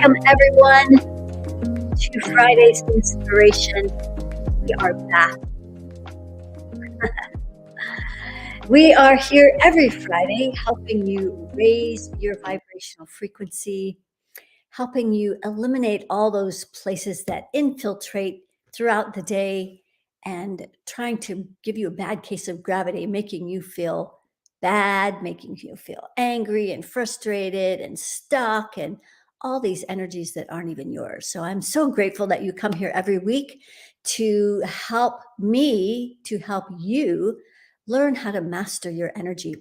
Welcome, everyone, to Friday's Inspiration. We are back. We are here every Friday helping you raise your vibrational frequency, helping you eliminate all those places that infiltrate throughout the day and trying to give you a bad case of gravity, making you feel bad, making you feel angry and frustrated and stuck and all these energies that aren't even yours. So I'm so grateful that you come here every week to help me, to help you learn how to master your energy.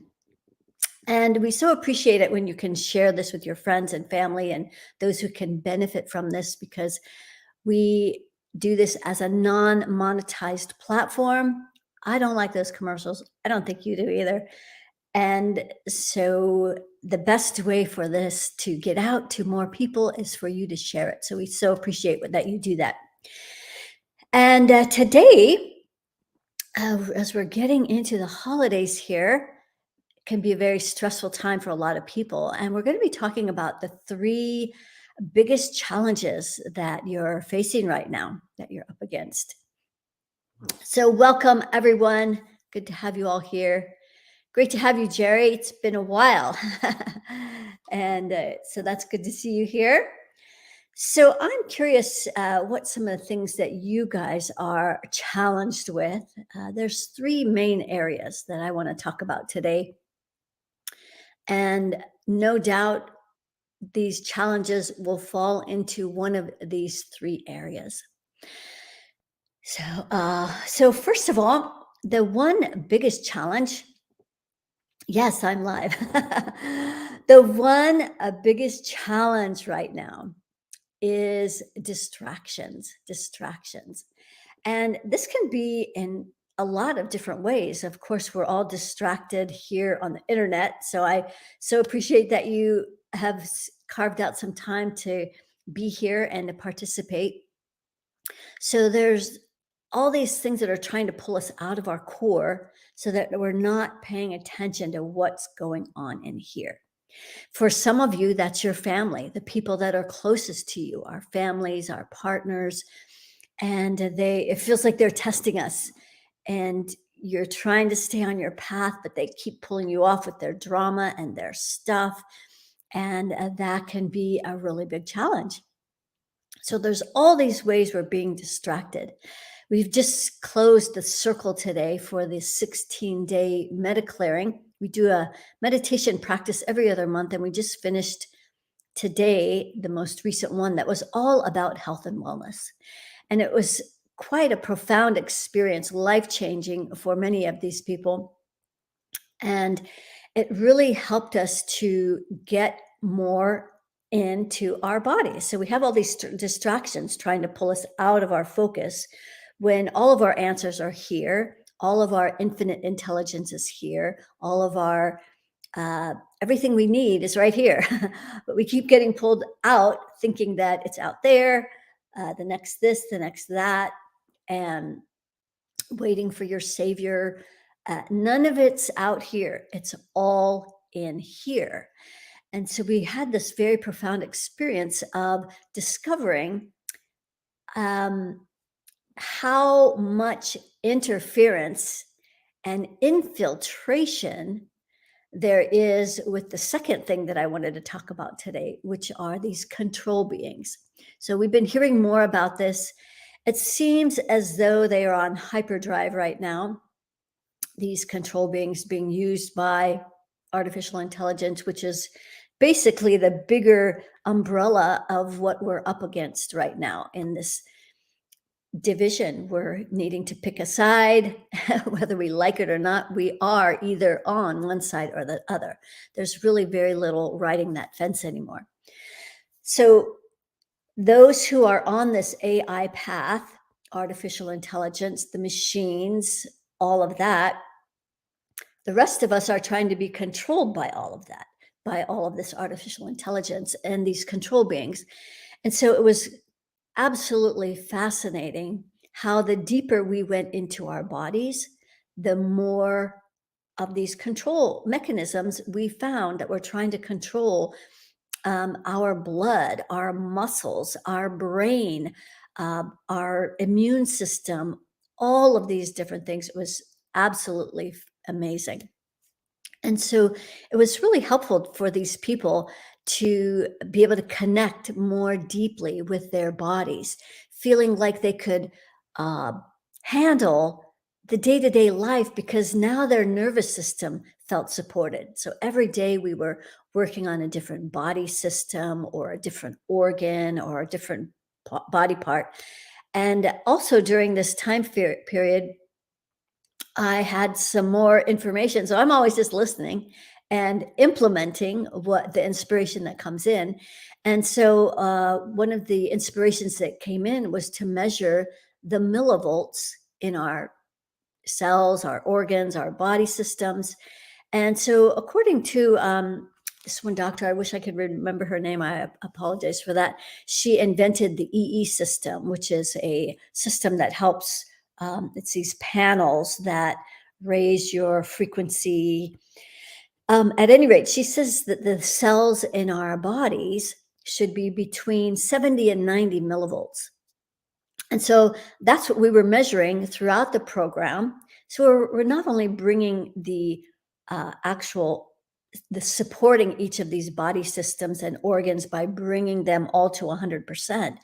And we so appreciate it when you can share this with your friends and family and those who can benefit from this, because we do this as a non-monetized platform. I don't like those commercials. I don't think you do either. And so the best way for this to get out to more people is for you to share it. So we so appreciate that you do that. And today, as we're getting into the holidays here, can be a very stressful time for a lot of people. And we're going to be talking about the three biggest challenges that you're facing right now, that you're up against. So welcome, everyone. Good to have you all here. Great to have you, Jerry. It's been a while. And so that's good to see you here. So I'm curious what some of the things that you guys are challenged with. There's three main areas that I want to talk about today. And no doubt these challenges will fall into one of these three areas. So first of all, the one biggest challenge, yes, I'm live. The one biggest challenge right now is distractions. And this can be in a lot of different ways. Of course, we're all distracted here on the internet. So I so appreciate that you have carved out some time to be here and to participate. So there's all these things that are trying to pull us out of our core so that we're not paying attention to what's going on in here. For some of you, that's your family, the people that are closest to you, our families, our partners, and it feels like they're testing us, and you're trying to stay on your path, but they keep pulling you off with their drama and their stuff, and that can be a really big challenge. So there's all these ways we're being distracted. We've just closed the circle today for the 16-day MediClearing. We do a meditation practice every other month, and we just finished today the most recent one that was all about health and wellness. And it was quite a profound experience, life-changing for many of these people. And it really helped us to get more into our bodies. So we have all these distractions trying to pull us out of our focus when all of our answers are here, all of our infinite intelligence is here, all of our everything we need is right here. But we keep getting pulled out thinking that it's out there, the next this, the next that, and waiting for your savior. None of it's out here. It's all in here. And so we had this very profound experience of discovering how much interference and infiltration there is with the second thing that I wanted to talk about today, which are these control beings. So we've been hearing more about this. It seems as though they are on hyperdrive right now, these control beings being used by artificial intelligence, which is basically the bigger umbrella of what we're up against right now in this division. We're needing to pick a side, whether we like it or not. We are either on one side or the other. There's really very little riding that fence anymore. So those who are on this AI path, artificial intelligence, the machines, all of that, the rest of us are trying to be controlled by all of that, by all of this artificial intelligence and these control beings. And so it was absolutely fascinating how the deeper we went into our bodies, the more of these control mechanisms we found that we're trying to control our blood, our muscles, our brain, our immune system, all of these different things. It was absolutely amazing. And so it was really helpful for these people to be able to connect more deeply with their bodies, feeling like they could uh, handle the day to day life because now their nervous system felt supported. So every day we were working on a different body system or a different organ or a different body part. And also during this time period, I had some more information. So I'm always just listening and implementing what the inspiration that comes in. And so one of the inspirations that came in was to measure the millivolts in our cells, our organs, our body systems. And so, according to this one doctor, I wish I could remember her name. I apologize for that. She invented the EE system, which is a system that helps. It's these panels that raise your frequency. At any rate, she says that the cells in our bodies should be between 70 and 90 millivolts. And so that's what we were measuring throughout the program. So we're not only bringing the actual the supporting each of these body systems and organs by bringing them all to 100%,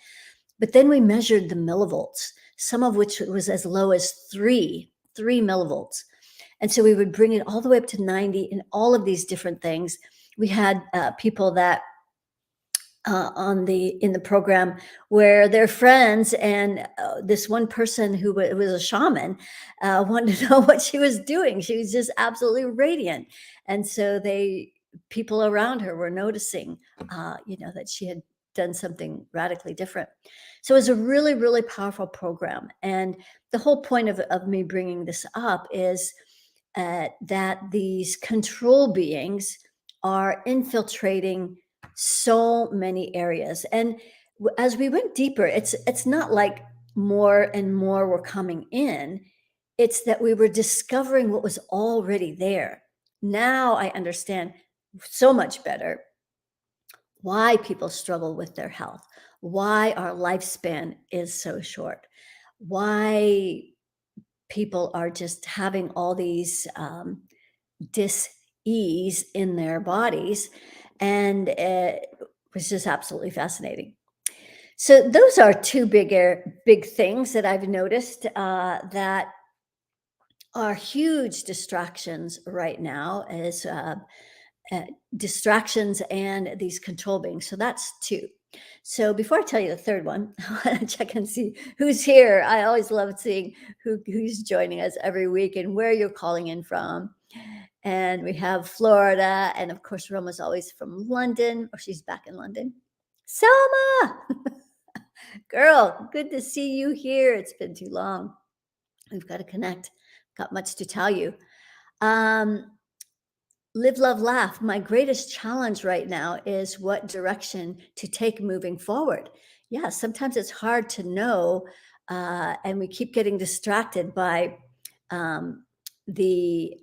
but then we measured the millivolts, some of which was as low as three millivolts. And so we would bring it all the way up to 90 in all of these different things. We had people that in the program where they're friends, and this one person who was a shaman wanted to know what she was doing. She was just absolutely radiant, and so people around her were noticing, that she had done something radically different. So it was a really, really powerful program, and the whole point of me bringing this up is that these control beings are infiltrating so many areas. And as we went deeper, it's not like more and more were coming in. It's that we were discovering what was already there. Now I understand so much better why people struggle with their health, why our lifespan is so short, why people are just having all these dis-ease in their bodies. And it was just absolutely fascinating. So those are two big things that I've noticed that are huge distractions right now, as distractions and these control beings. So that's two. So before I tell you the third one, I want to check and see who's here. I always love seeing who's joining us every week and where you're calling in from. And we have Florida, and of course, Roma's always from London, or she's back in London. Selma, girl, good to see you here. It's been too long. We've got to connect. Got much to tell you. Live, love, laugh. My greatest challenge right now is what direction to take moving forward. Yeah, sometimes it's hard to know, and we keep getting distracted by the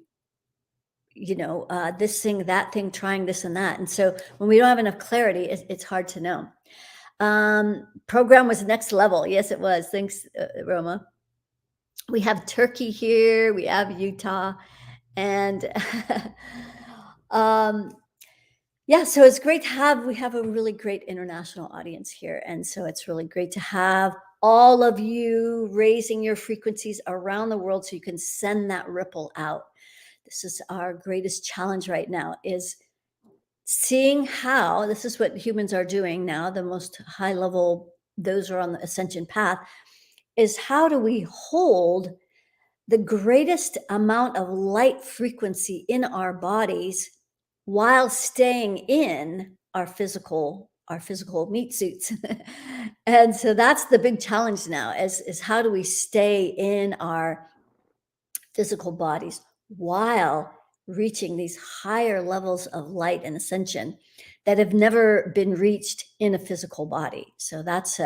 this thing, that thing, trying this and that. And so when we don't have enough clarity, it's hard to know. Program was next level. Yes, it was. Thanks, Roma. We have Turkey here. We have Utah. And yeah, so it's great to we have a really great international audience here. And so it's really great to have all of you raising your frequencies around the world so you can send that ripple out. This is our greatest challenge right now, is seeing how this is what humans are doing now. The most high level, those who are on the ascension path, is how do we hold the greatest amount of light frequency in our bodies while staying in our physical meat suits. And so that's the big challenge now, is how do we stay in our physical bodies while reaching these higher levels of light and ascension that have never been reached in a physical body. So that's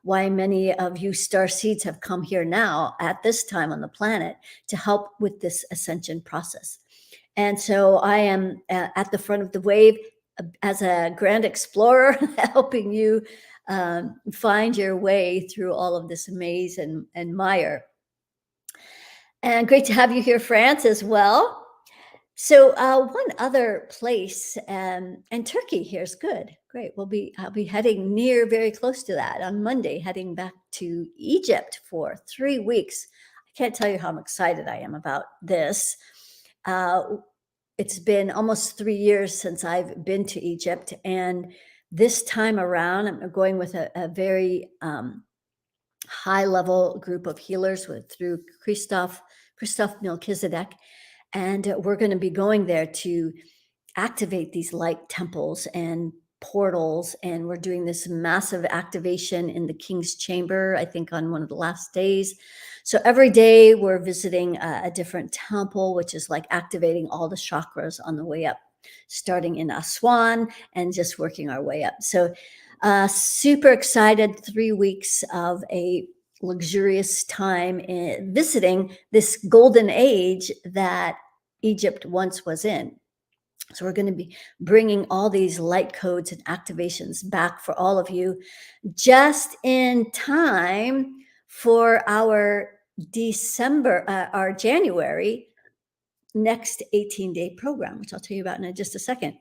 why many of you star seeds have come here now at this time on the planet to help with this ascension process. And so I am at the front of the wave, as a grand explorer, helping you find your way through all of this maze and mire. And great to have you here, France, as well. So one other place, and Turkey here is good. Great. I'll be heading very close to that on Monday, heading back to Egypt for 3 weeks. I can't tell you how excited I am about this. Uh, it's been almost 3 years since I've been to Egypt, and this time around, I'm going with a very high level group of healers through Christoph Melchizedek, and we're going to be going there to activate these light temples and portals. And we're doing this massive activation in the King's Chamber, I think on one of the last days. So every day we're visiting a different temple, which is like activating all the chakras on the way up, starting in Aswan and just working our way up. So super excited, 3 weeks of a luxurious time in visiting this golden age that Egypt once was in. So we're going to be bringing all these light codes and activations back for all of you just in time for our January next 18-day program, which I'll tell you about in just a second.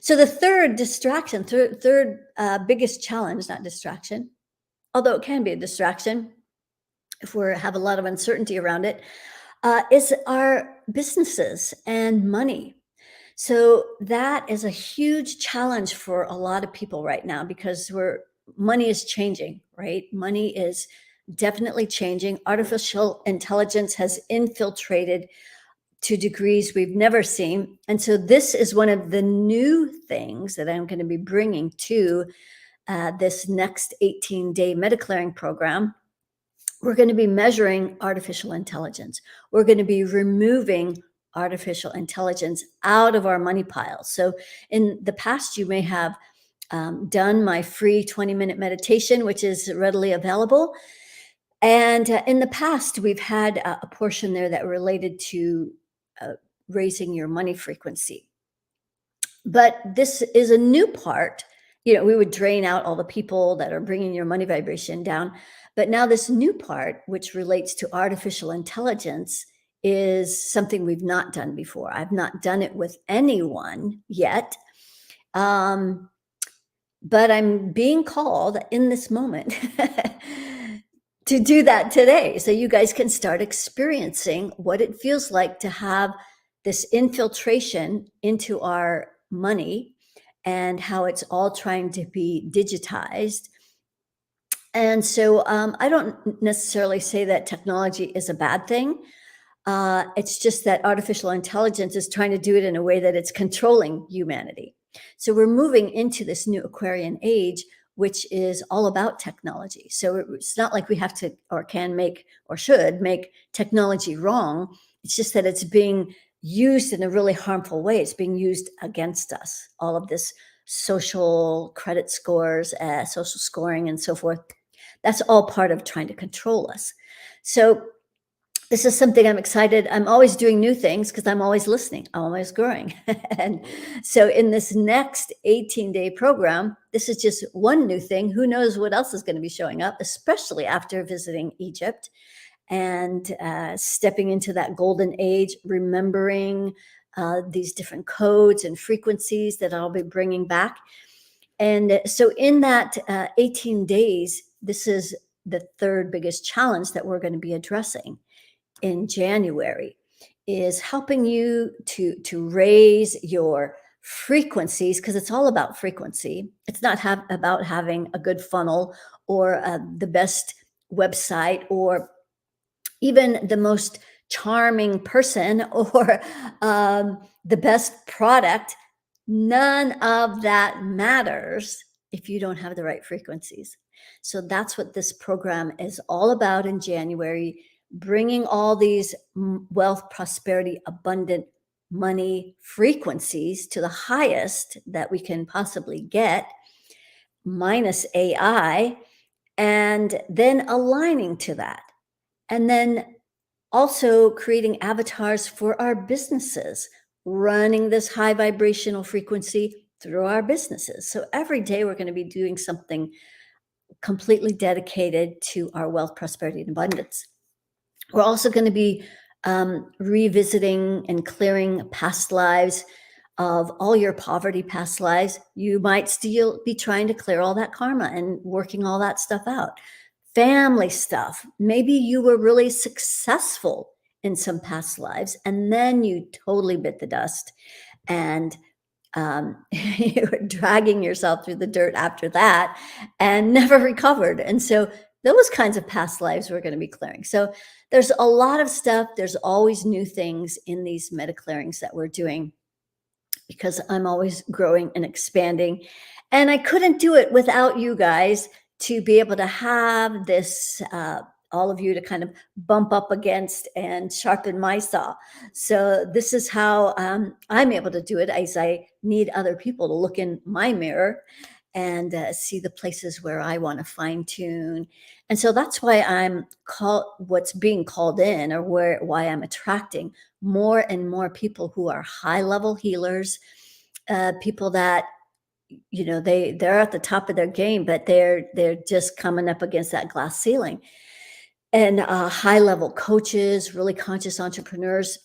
So the third distraction, third biggest challenge, not distraction, although it can be a distraction if we have a lot of uncertainty around it, is our businesses and money. So that is a huge challenge for a lot of people right now because money is changing, right? Money is definitely changing. Artificial intelligence has infiltrated to degrees we've never seen. And so this is one of the new things that I'm going to be bringing to this next 18-day MediClearing program. We're going to be measuring artificial intelligence. We're going to be removing artificial intelligence out of our money piles. So in the past, you may have done my free 20-minute meditation, which is readily available. And in the past, we've had a portion there that related to raising your money frequency. But this is a new part. We would drain out all the people that are bringing your money vibration down. But now this new part, which relates to artificial intelligence, is something we've not done before. I've not done it with anyone yet. But I'm being called in this moment to do that today. So you guys can start experiencing what it feels like to have this infiltration into our money and how it's all trying to be digitized. And so I don't necessarily say that technology is a bad thing. It's just that artificial intelligence is trying to do it in a way that it's controlling humanity. So we're moving into this new Aquarian age, which is all about technology. So it's not like we have to or can make or should make technology wrong. It's just that it's being used in a really harmful way. It's being used against us. All of this social credit scores, social scoring, and so forth. That's all part of trying to control us. So this is something I'm excited. I'm always doing new things because I'm always listening. I'm always growing. And so in this next 18-day program, this is just one new thing. Who knows what else is going to be showing up, especially after visiting Egypt and stepping into that golden age, remembering these different codes and frequencies that I'll be bringing back. And so in that 18 days, this is the third biggest challenge that we're going to be addressing in January, is helping you to raise your frequencies, because it's all about frequency. It's not about having a good funnel or the best website or even the most charming person or the best product. None of that matters if you don't have the right frequencies. So that's what this program is all about in January, bringing all these wealth, prosperity, abundant money frequencies to the highest that we can possibly get, minus AI, and then aligning to that. And then also creating avatars for our businesses, running this high vibrational frequency through our businesses. So every day we're going to be doing something completely dedicated to our wealth, prosperity, and abundance. We're also going to be revisiting and clearing past lives of all your poverty past lives. You might still be trying to clear all that karma and working all that stuff out. Family stuff. Maybe you were really successful in some past lives and then you totally bit the dust and you were dragging yourself through the dirt after that and never recovered. And so those kinds of past lives we're going to be clearing. So there's a lot of stuff. There's always new things in these MediClearings that we're doing because I'm always growing and expanding. And I couldn't do it without you guys to be able to have this, all of you to kind of bump up against and sharpen my saw. So this is how I'm able to do it, as I need other people to look in my mirror and see the places where I want to fine tune. And so that's why I'm what's being called in, or why I'm attracting more and more people who are high level healers, people that they're at the top of their game, but they're just coming up against that glass ceiling. And high level coaches, really conscious entrepreneurs.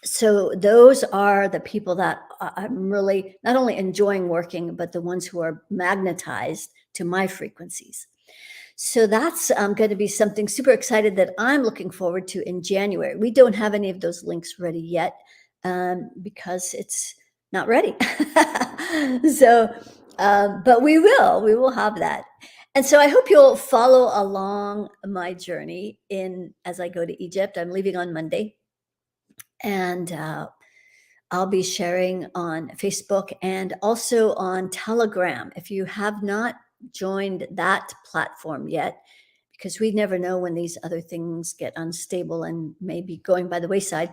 So those are the people that I'm really not only enjoying working, but the ones who are magnetized to my frequencies. So that's going to be something super excited that I'm looking forward to in January. We don't have any of those links ready yet because it's not ready. So, but we will have that. And so I hope you'll follow along my journey as I go to Egypt. I'm leaving on Monday, and I'll be sharing on Facebook and also on Telegram. If you have not joined that platform yet, because we never know when these other things get unstable and maybe going by the wayside.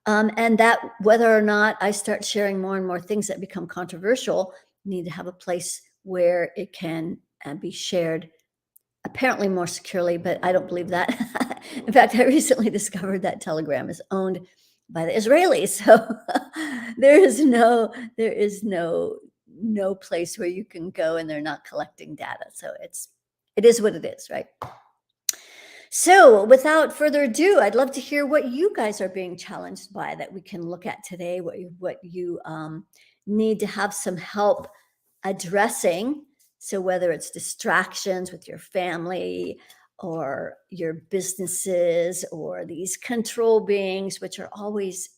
And that whether or not I start sharing more and more things that become controversial, need to have a place where it can be shared apparently more securely, but I don't believe that. In fact, I recently discovered that Telegram is owned by the Israelis. So there is no place where you can go and they're not collecting data. So it is what it is, right? So without further ado, I'd love to hear what you guys are being challenged by that we can look at today, what you need to have some help addressing. So whether it's distractions with your family or your businesses or these control beings, which are always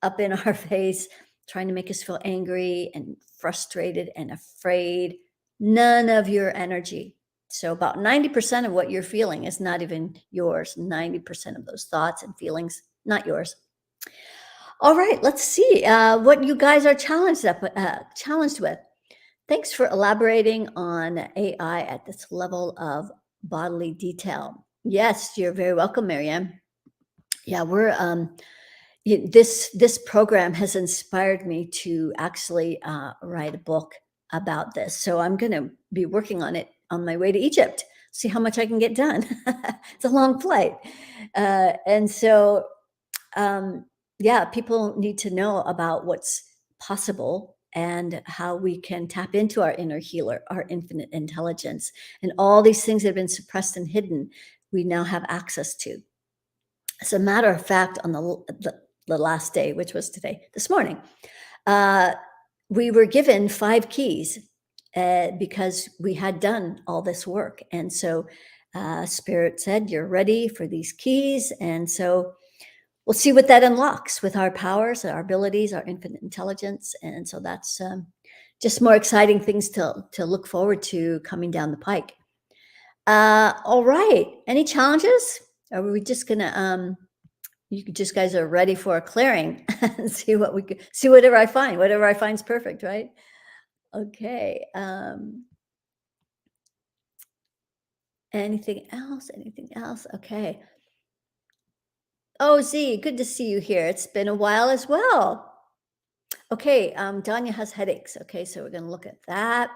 up in our face, trying to make us feel angry and frustrated and afraid, none of your energy. So about 90% of what you're feeling is not even yours. 90% of those thoughts and feelings, not yours. All right, let's see what you guys are challenged with. Thanks for elaborating on AI at this level of bodily detail. Yes, you're very welcome, Marianne. Yeah, this program has inspired me to actually write a book about this. So I'm going to be working on it on my way to Egypt. See how much I can get done. It's a long flight, and so yeah, people need to know about what's possible and how we can tap into our inner healer, our infinite intelligence, and all these things that have been suppressed and hidden. We now have access to. As a matter of fact, on the last day, which was this morning, we were given 5 keys because we had done all this work. And so Spirit said, you're ready for these keys. And so we'll see what that unlocks with our powers, our abilities, our infinite intelligence. And so that's just more exciting things to look forward to coming down the pike. All right. Any challenges? Are we just going to you just guys are ready for a clearing and see whatever I find is perfect, right? Okay. Anything else? Okay. Oh, Z, good to see you here. It's been a while as well. Okay. Danya has headaches. Okay. So we're going to look at that.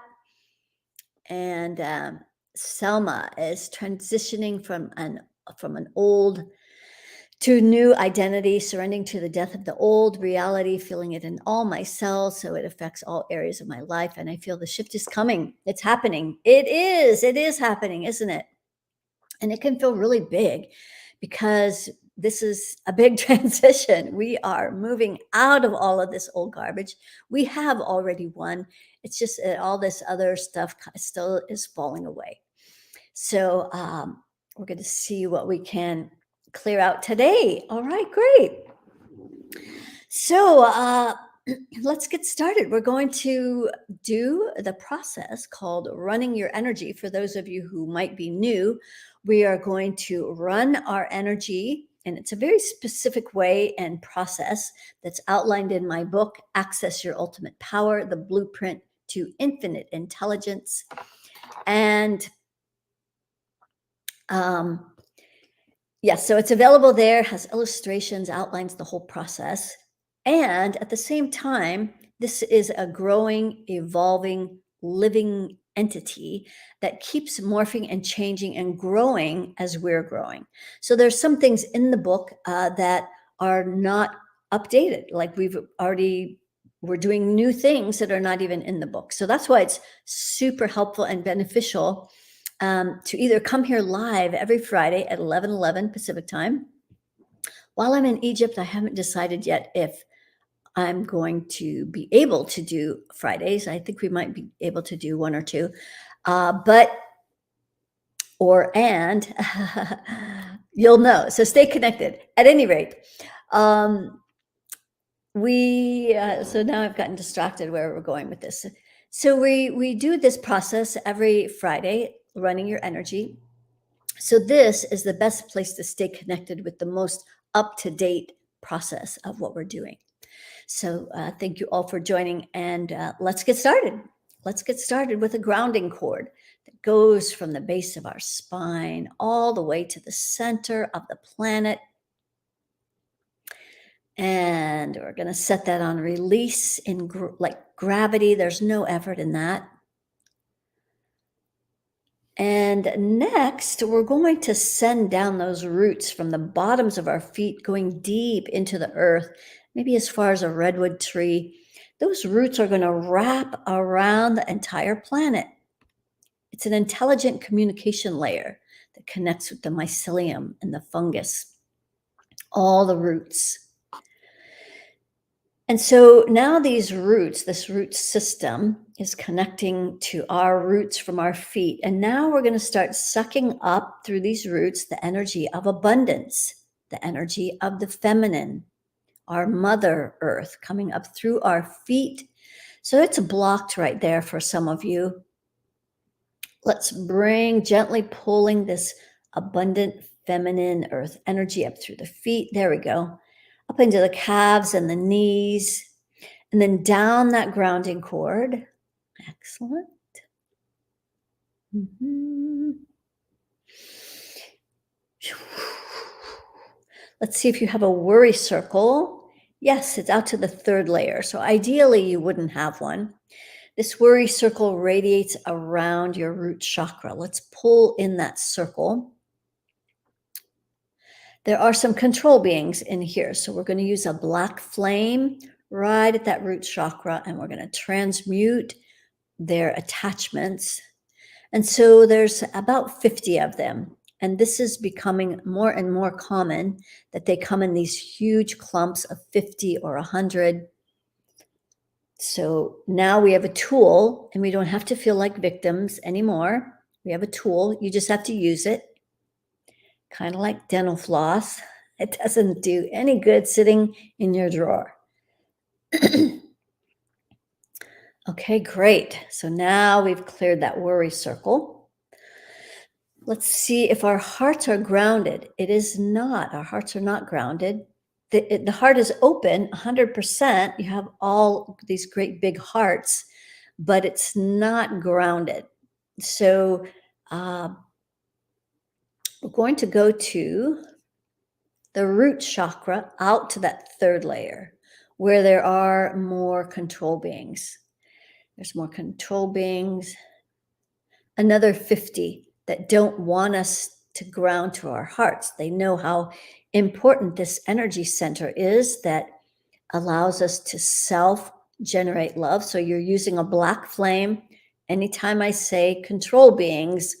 And Selma is transitioning from an old to new identity, surrendering to the death of the old reality, feeling it in all my cells so it affects all areas of my life. And I feel the shift is coming. It's happening. It is happening, isn't it? And it can feel really big because this is a big transition. We are moving out of all of this old garbage. We have already won. It's just that all this other stuff still is falling away. So we're going to see what we can clear out today. All right, great. So let's get started. We're going to do the process called running your energy. For those of you who might be new, we are going to run our energy, and it's a very specific way and process that's outlined in my book, Access Your Ultimate Power, the Blueprint to Infinite Intelligence. And yes, so it's available there, has illustrations, outlines the whole process. And at the same time, this is a growing, evolving, living entity that keeps morphing and changing and growing as we're growing. So there's some things in the book that are not updated. Like we're doing new things that are not even in the book. So that's why it's super helpful and beneficial to either come here live every Friday at 11:11 Pacific time. While I'm in Egypt, I haven't decided yet if I'm going to be able to do Fridays. I think we might be able to do one or two, and you'll know. So stay connected. At any rate, so now I've gotten distracted where we're going with this. So we do this process every Friday, running your energy. So this is the best place to stay connected with the most up-to-date process of what we're doing. So thank you all for joining, and let's get started. Let's get started with a grounding cord that goes from the base of our spine all the way to the center of the planet. And we're going to set that on release in like gravity. There's no effort in that. And next, we're going to send down those roots from the bottoms of our feet, going deep into the earth, maybe as far as a redwood tree. Those roots are going to wrap around the entire planet. It's an intelligent communication layer that connects with the mycelium and the fungus, all the roots. And so now these roots, this root system is connecting to our roots from our feet. And now we're going to start sucking up through these roots the energy of abundance, the energy of the feminine, our mother earth coming up through our feet. So it's blocked right there for some of you. Let's bring gently pulling this abundant feminine earth energy up through the feet. There we go. Up into the calves and the knees, and then down that grounding cord. Excellent. Let's see if you have a worry circle. Yes, it's out to the third layer. So ideally, you wouldn't have one. This worry circle radiates around your root chakra. Let's pull in that circle. There are some control beings in here. So we're going to use a black flame right at that root chakra, and we're going to transmute their attachments. And so there's about 50 of them. And this is becoming more and more common that they come in these huge clumps of 50 or 100. So now we have a tool, and we don't have to feel like victims anymore. We have a tool. You just have to use it. Kind of like dental floss. It doesn't do any good sitting in your drawer. Okay, great. So now we've cleared that worry circle. Let's see if our hearts are grounded. It is not. Our hearts are not grounded. The heart is open 100%. You have all these great big hearts, but it's not grounded. So we're going to go to the root chakra, out to that third layer where there are more control beings. There's more control beings. Another 50 that don't want us to ground to our hearts. They know how important this energy center is that allows us to self-generate love. So you're using a black flame. Anytime I say control beings,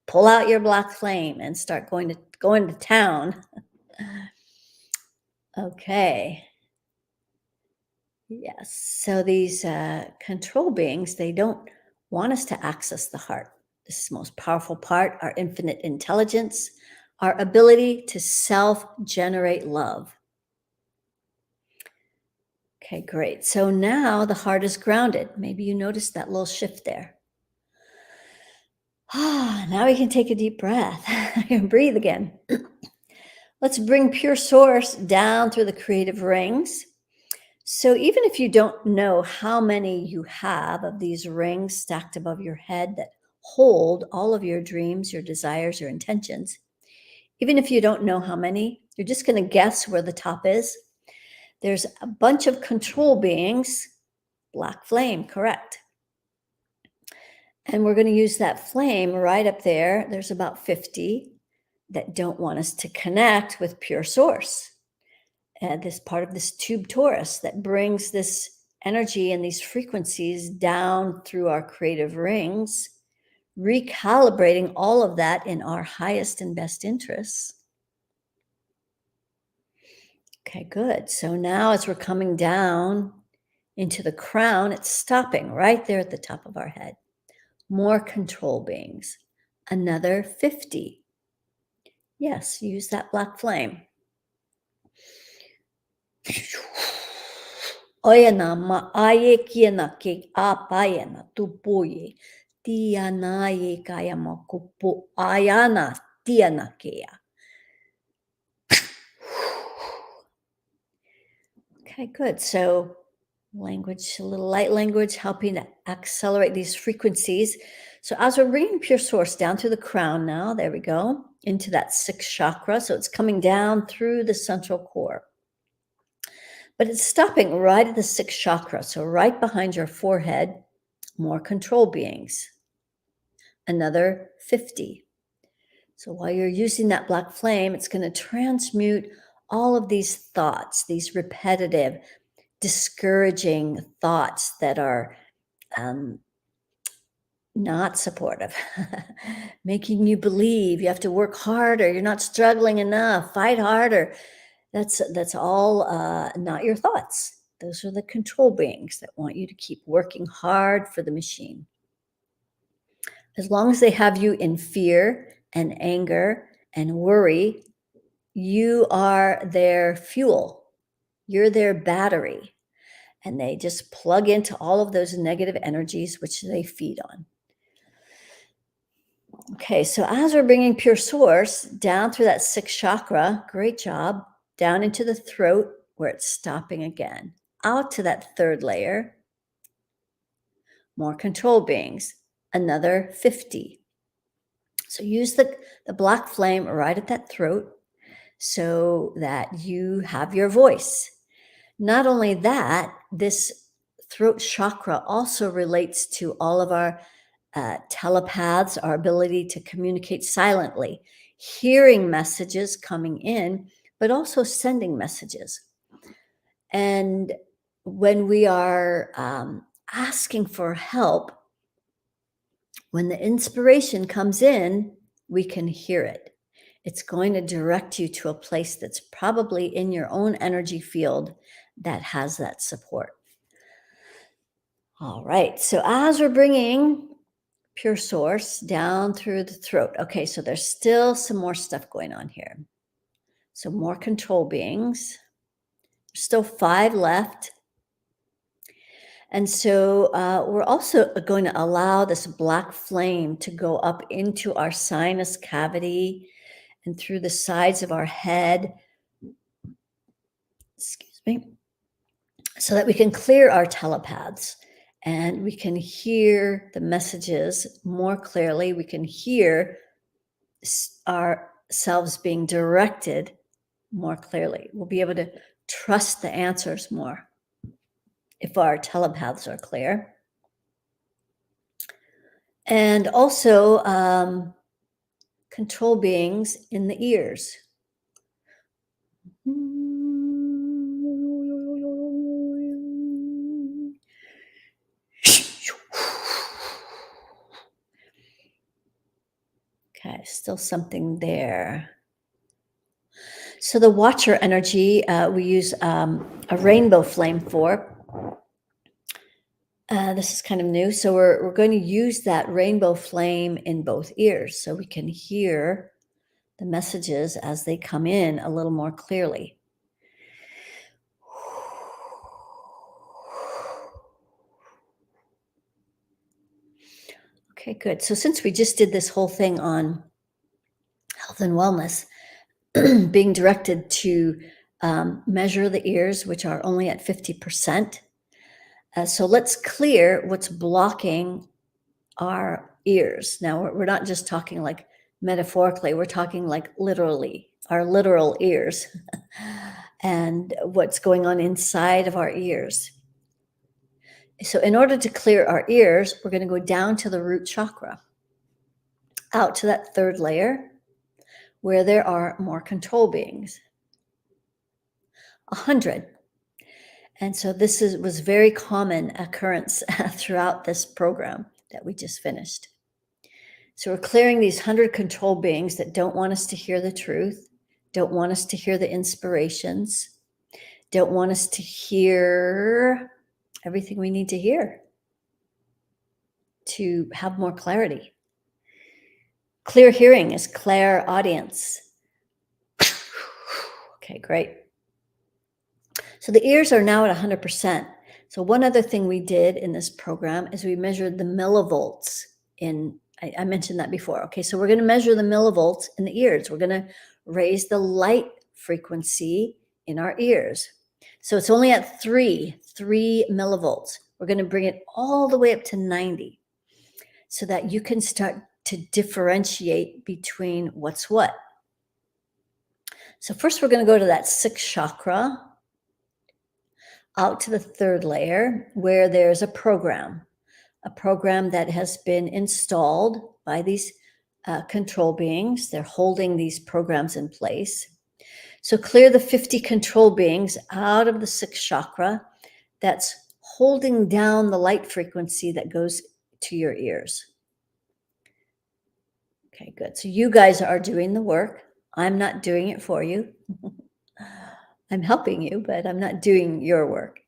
pull out your black flame and start going to town. Okay. Yes. So these control beings, they don't want us to access the heart. This is the most powerful part, our infinite intelligence, our ability to self-generate love. Okay, great. So now the heart is grounded. Maybe you noticed that little shift there. Now we can take a deep breath and breathe again. Let's bring pure source down through the creative rings. So even if you don't know how many you have of these rings stacked above your head that hold all of your dreams, your desires, your intentions, even if you don't know how many, you're just going to guess where the top is. There's a bunch of control beings, black flame, correct. And we're going to use that flame right up there. There's about 50 that don't want us to connect with pure source. This part of this tube torus that brings this energy and these frequencies down through our creative rings, recalibrating all of that in our highest and best interests. Okay, good. So now as we're coming down into the crown, it's stopping right there at the top of our head. More control beings. Another 50. Yes, use that black flame. Oyana ma aye kiana ke apayana tupoye. Tiana ye kaya ma kupo ayana tiana kea. Okay, good. So language, a little light language, helping to accelerate these frequencies. So as we're bringing pure source down through the crown now, there we go, into that sixth chakra. So it's coming down through the central core. But it's stopping right at the sixth chakra. So right behind your forehead, more control beings. Another 50. So while you're using that black flame, it's going to transmute all of these thoughts, these repetitive, discouraging thoughts that are not supportive, making you believe you have to work harder, you're not struggling enough, fight harder. That's all not your thoughts. Those are the control beings that want you to keep working hard for the machine. As long as they have you in fear and anger and worry, you are their fuel. You're their battery. And they just plug into all of those negative energies which they feed on. Okay, so as we're bringing pure source down through that sixth chakra, great job, down into the throat where it's stopping again, out to that third layer, more control beings, another 50. So use the black flame right at that throat so that you have your voice. Not only that, this throat chakra also relates to all of our telepaths, our ability to communicate silently, hearing messages coming in, but also sending messages. And when we are asking for help, when the inspiration comes in, we can hear it. It's going to direct you to a place that's probably in your own energy field that has that support. All right. So as we're bringing pure source down through the throat. Okay, so there's still some more stuff going on here. So more control beings. There's still 5 left. And so we're also going to allow this black flame to go up into our sinus cavity and through the sides of our head. Excuse me. So that we can clear our telepaths and we can hear the messages more clearly. We can hear ourselves being directed more clearly. We'll be able to trust the answers more if our telepaths are clear. And also control beings in the ears. Okay, still something there. So the watcher energy, we use a rainbow flame for. This is kind of new. So we're going to use that rainbow flame in both ears so we can hear the messages as they come in a little more clearly. Okay, good. So since we just did this whole thing on health and wellness, being directed to measure the ears, which are only at 50%. So let's clear what's blocking our ears. Now, we're not just talking like metaphorically, we're talking like literally, our literal ears and what's going on inside of our ears. So, in order to clear our ears, we're going to go down to the root chakra, out to that third layer where there are more control beings. 100. And so this was very common occurrence throughout this program that we just finished. So we're clearing these 100 control beings that don't want us to hear the truth, don't want us to hear the inspirations, don't want us to hear everything we need to hear to have more clarity. Clear hearing is clairaudience. Okay, great. So the ears are now at 100%. So one other thing we did in this program is we measured the millivolts in, I mentioned that before. Okay, so we're going to measure the millivolts in the ears. We're going to raise the light frequency in our ears. So it's only at 3 millivolts. We're going to bring it all the way up to 90 so that you can start to differentiate between what's what. So first we're going to go to that 6th chakra, out to the 3rd layer where there's a program that has been installed by these control beings. They're holding these programs in place. So clear the 50 control beings out of the 6th chakra that's holding down the light frequency that goes to your ears. Okay, good. So you guys are doing the work. I'm not doing it for you. I'm helping you, but I'm not doing your work.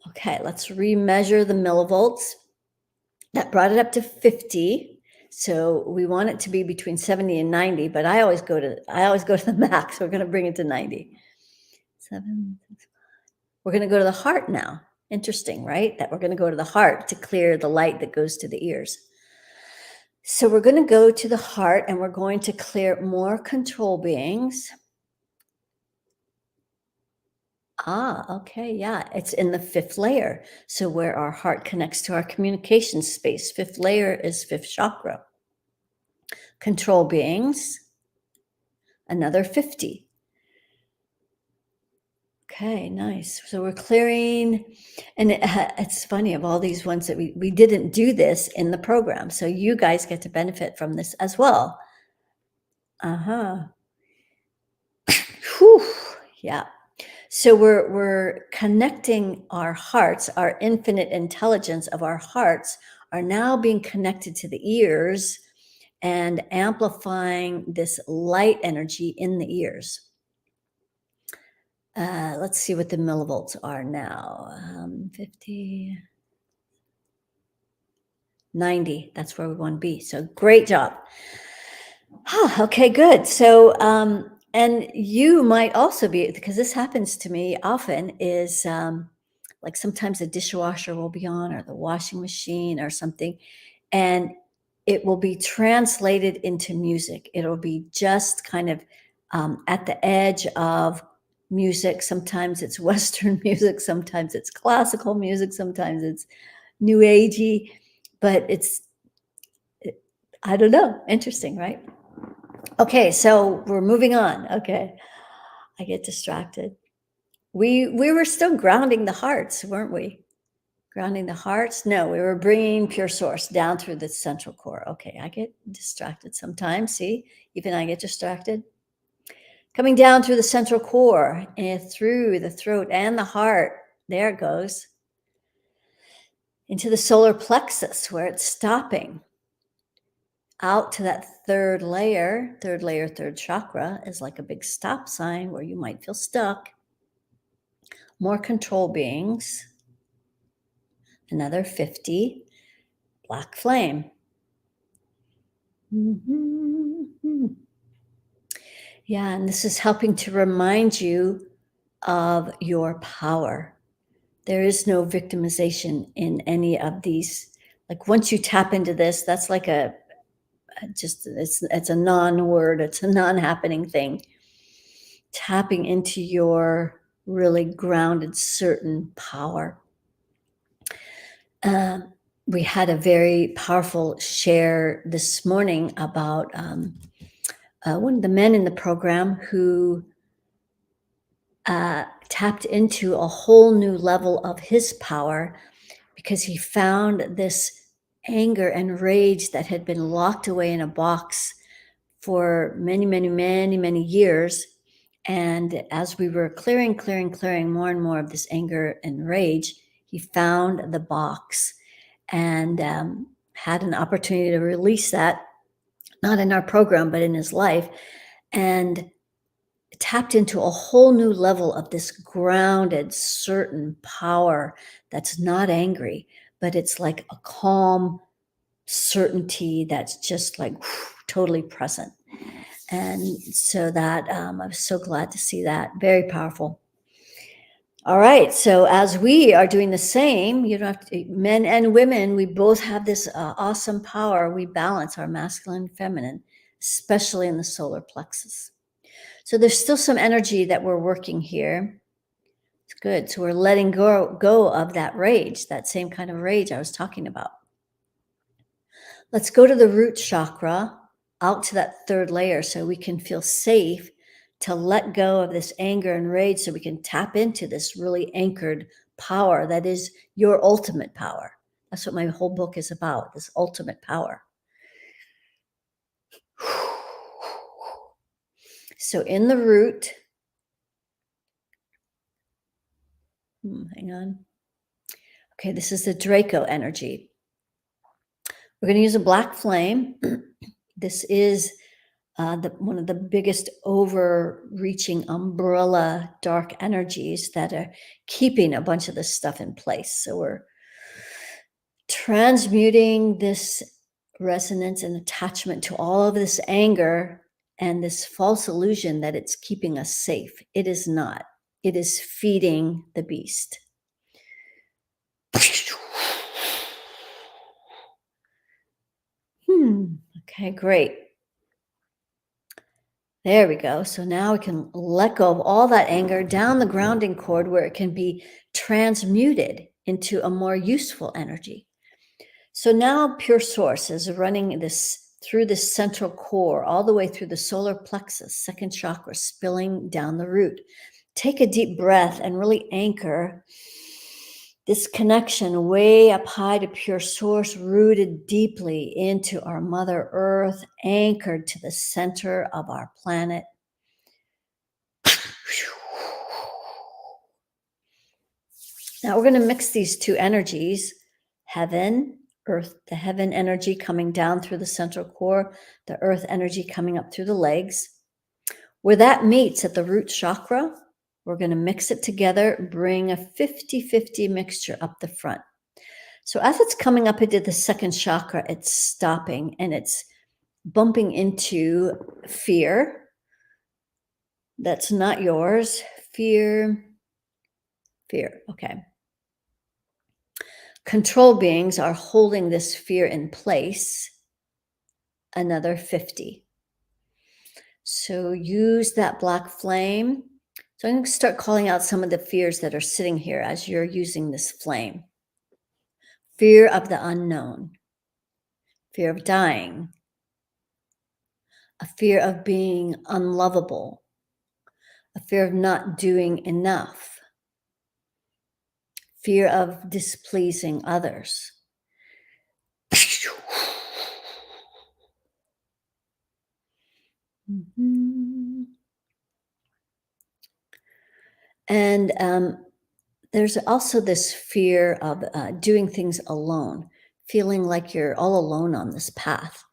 Okay, let's remeasure the millivolts. That brought it up to 50. So we want it to be between 70 and 90, but I always go to the max. We're going to bring it to 90. We're going to go to the heart now. Interesting, right? That we're going to go to the heart to clear the light that goes to the ears. So we're going to go to the heart and we're going to clear more control beings. Okay, yeah, it's in the 5th layer. So where our heart connects to our communication space, 5th layer is 5th chakra. Control beings, another 50. Okay, nice. So we're clearing, and it's funny, of all these ones that we didn't do this in the program. So you guys get to benefit from this as well. Whew, yeah. So we're connecting our hearts, our infinite intelligence of our hearts are now being connected to the ears and amplifying this light energy in the ears. Let's see what the millivolts are now. 50, 90. That's where we want to be. So great job. Okay, good. So, and you might also be, because this happens to me often, is like sometimes the dishwasher will be on or the washing machine or something, and it will be translated into music. It'll be just kind of at the edge of music. Sometimes it's Western music, sometimes it's classical music, sometimes it's new agey, but I don't know. Interesting, right? Okay, so we're moving on. Okay, I get distracted. We were still grounding the hearts, weren't we? Grounding the hearts? No, we were bringing pure source down through the central core. Okay, I get distracted sometimes. See, even I get distracted. Coming down through the central core and through the throat and the heart. There it goes. Into the solar plexus where it's stopping. Out to that third layer, third chakra is like a big stop sign where you might feel stuck. More control beings. Another 50. Black flame. Mm-hmm. Yeah, and this is helping to remind you of your power. There is no victimization in any of these. Like once you tap into this, that's like it's a non-word, it's a non-happening thing. Tapping into your really grounded, certain power. We had a very powerful share this morning about one of the men in the program who tapped into a whole new level of his power because he found this anger and rage that had been locked away in a box for many years. And as we were clearing more and more of this anger and rage, he found the box and had an opportunity to release that, not in our program, but in his life, and tapped into a whole new level of this grounded, certain power that's not angry, but it's like a calm certainty that's just like totally present. And so that I was so glad to see that. Very powerful. All right. So as we are doing the same, you don't have to, men and women, we both have this awesome power. We balance our masculine and feminine, especially in the solar plexus. So there's still some energy that we're working here. It's good. So we're letting go of that rage, that same kind of rage I was talking about. Let's go to the root chakra, out to that third layer so we can feel safe to let go of this anger and rage so we can tap into this really anchored power that is your ultimate power. That's what my whole book is about, this ultimate power. So in the root, hang on. Okay, this is the Draco energy. We're going to use a black flame. This is one of the biggest overreaching umbrella dark energies that are keeping a bunch of this stuff in place. So we're transmuting this resonance and attachment to all of this anger and this false illusion that it's keeping us safe. It is not. It is feeding the beast. Okay, great. There we go. So now we can let go of all that anger down the grounding cord where it can be transmuted into a more useful energy. So now pure source is running this through the central core, all the way through the solar plexus, second chakra, spilling down the root. Take a deep breath and really anchor this connection way up high to pure source, rooted deeply into our Mother Earth, anchored to the center of our planet. Now we're going to mix these two energies, heaven, earth, the heaven energy coming down through the central core, the earth energy coming up through the legs. Where that meets at the root chakra, we're going to mix it together, bring a 50-50 mixture up the front. So as it's coming up into the second chakra, it's stopping and it's bumping into fear. That's not yours. Fear. Okay. Control beings are holding this fear in place. Another 50. So use that black flame. So I'm going to start calling out some of the fears that are sitting here as you're using this flame. Fear of the unknown. Fear of dying. A fear of being unlovable. A fear of not doing enough. Fear of displeasing others. Mhm. And there's also this fear of doing things alone, feeling like you're all alone on this path.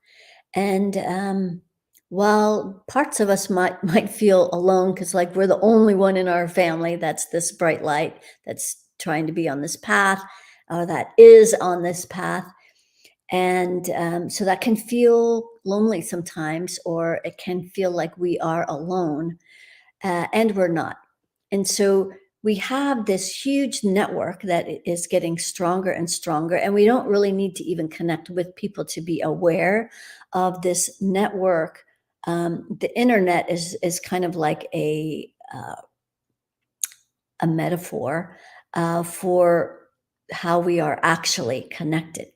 And while parts of us might feel alone because like we're the only one in our family that's this bright light that's trying to be on this path or that is on this path, and so that can feel lonely sometimes, or it can feel like we are alone, and we're not. And so we have this huge network that is getting stronger and stronger, and we don't really need to even connect with people to be aware of this network. The internet is kind of like a metaphor for how we are actually connected.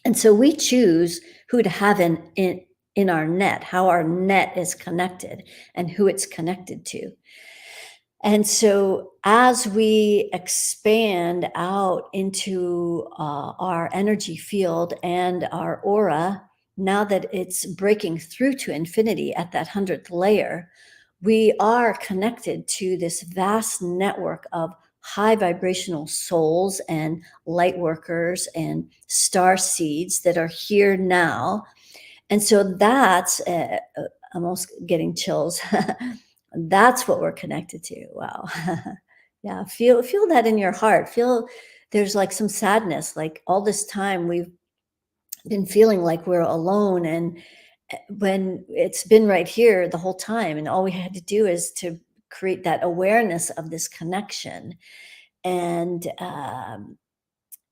And so we choose who to have in our net, how our net is connected, and who it's connected to. And so, as we expand out into our energy field and our aura, now that it's breaking through to infinity at that 100th layer, we are connected to this vast network of high vibrational souls and light workers and star seeds that are here now. And so that's almost getting chills. That's what we're connected to. Wow. Yeah, feel that in your heart. Feel there's like some sadness. Like all this time we've been feeling like we're alone, and when it's been right here the whole time, and all we had to do is to create that awareness of this connection, and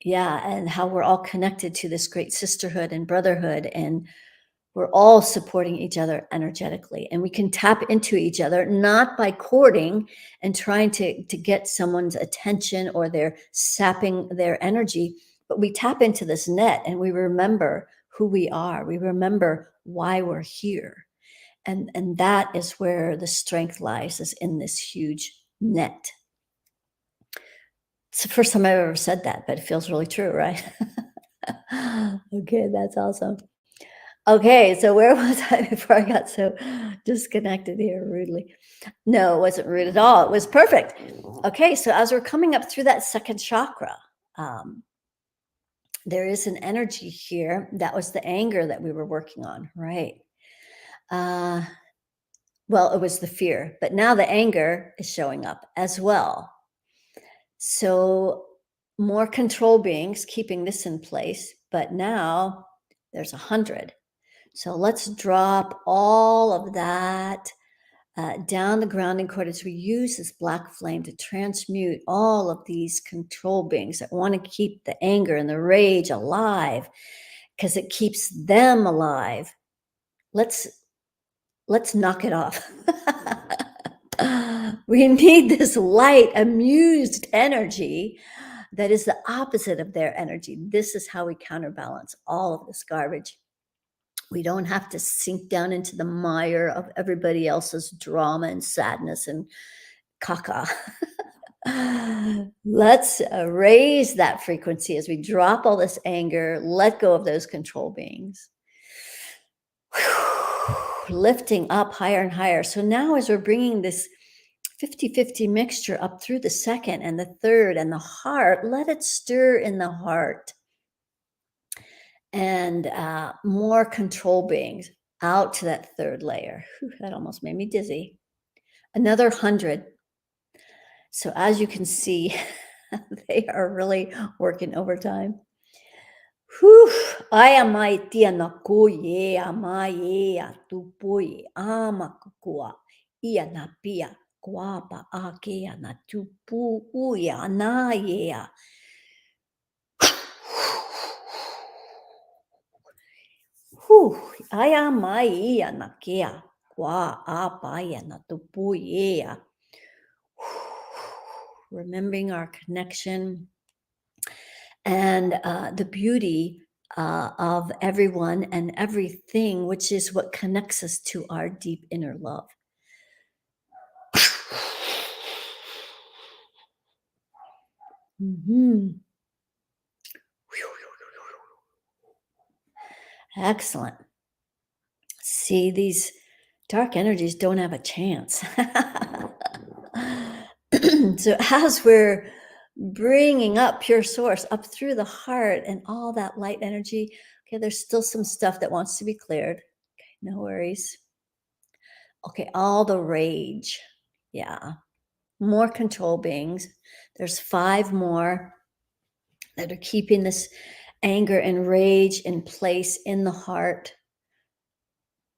yeah, and how we're all connected to this great sisterhood and brotherhood, and we're all supporting each other energetically, and we can tap into each other not by courting and trying to get someone's attention or they're sapping their energy, but we tap into this net and we remember who we are. We remember why we're here. And that is where the strength lies, is in this huge net. It's the first time I've ever said that, but it feels really true, right? Okay, that's awesome. Okay, so where was I before I got so disconnected here rudely? No, it wasn't rude at all. It was perfect. Okay, so as we're coming up through that second chakra, um, there is an energy here. That was the anger that we were working on, right? Uh, well, it was the fear, but now the anger is showing up as well. So more control beings keeping this in place, but now there's 100. So let's drop all of that down the grounding cord as we use this black flame to transmute all of these control beings that want to keep the anger and the rage alive because it keeps them alive. Let's let's knock it off. We need this light, amused energy that is the opposite of their energy. This is how we counterbalance all of this garbage. We don't have to sink down into the mire of everybody else's drama and sadness and caca. Let's raise that frequency as we drop all this anger, let go of those control beings. Lifting up higher and higher. So now, as we're bringing this 50-50 mixture up through the second and the third and the heart, let it stir in the heart. And more control beings out to that third layer. Whew, that almost made me dizzy. Another 100. So as you can see, they are really working overtime. Whew. Aya mai tia na koye amaye atupoye amakukua ia na pia kwapa akea na tupu uya anaya. Whew. Aya mai ia na kea kwa apaya na tupuye. Remembering our connection and the beauty of everyone and everything, which is what connects us to our deep inner love. Mhm. Excellent. See these Dark energies don't have a chance. So as we're bringing up pure source up through the heart and all that light energy, okay, there's still some stuff that wants to be cleared. Okay, no worries. Okay, all the rage. Yeah, more control beings. There's 5 more that are keeping this anger and rage in place in the heart.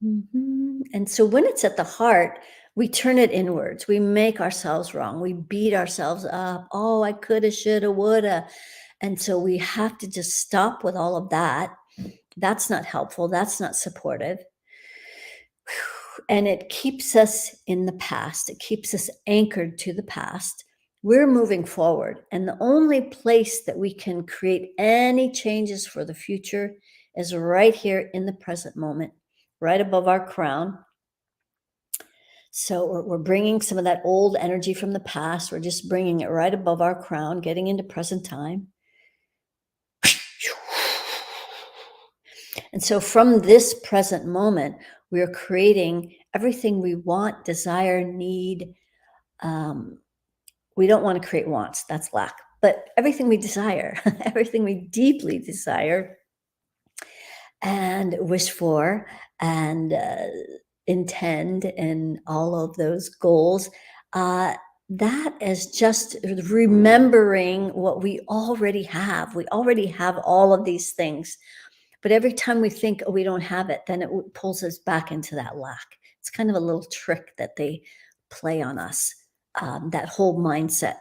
And so when it's at the heart, we turn it inwards. We make ourselves wrong. We beat ourselves up. Oh, I coulda, shoulda, woulda. And so we have to just stop with all of that. That's not helpful. That's not supportive. And it keeps us in the past. It keeps us anchored to the past. We're moving forward. And the only place that we can create any changes for the future is right here in the present moment, right above our crown. So we're bringing some of that old energy from the past. We're just bringing it right above our crown, getting into present time. And so from this present moment, we are creating everything we want, desire, need. We don't want to create wants, that's lack, but everything we desire, everything we deeply desire and wish for and intend, and all of those goals. That is just remembering what we already have. We already have all of these things. But every time we think, oh, we don't have it, then it pulls us back into that lack. It's kind of a little trick that they play on us, that whole mindset.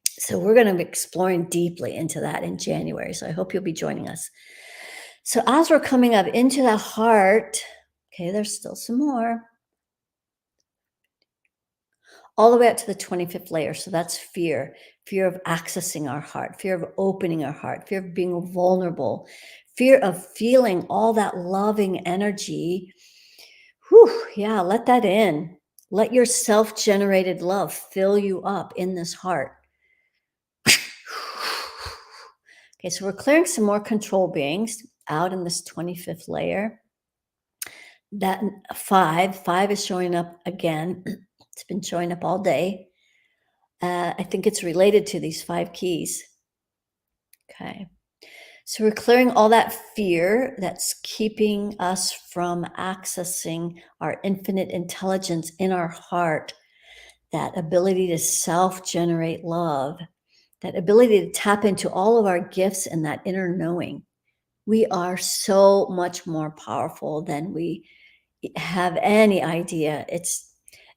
So we're going to be exploring deeply into that in January. So I hope you'll be joining us. So as we're coming up into the heart, okay, there's still some more. All the way up to the 25th layer. So that's fear of accessing our heart, fear of opening our heart, fear of being vulnerable, fear of feeling all that loving energy. Whew, yeah, let that in. Let your self-generated love fill you up in this heart. Okay, so we're clearing some more control beings out in this 25th layer. That 5 is showing up again. It's been showing up all day. I think it's related to these 5 keys. Okay. So we're clearing all that fear that's keeping us from accessing our infinite intelligence in our heart, that ability to self-generate love, that ability to tap into all of our gifts and that inner knowing. We are so much more powerful than we have any idea.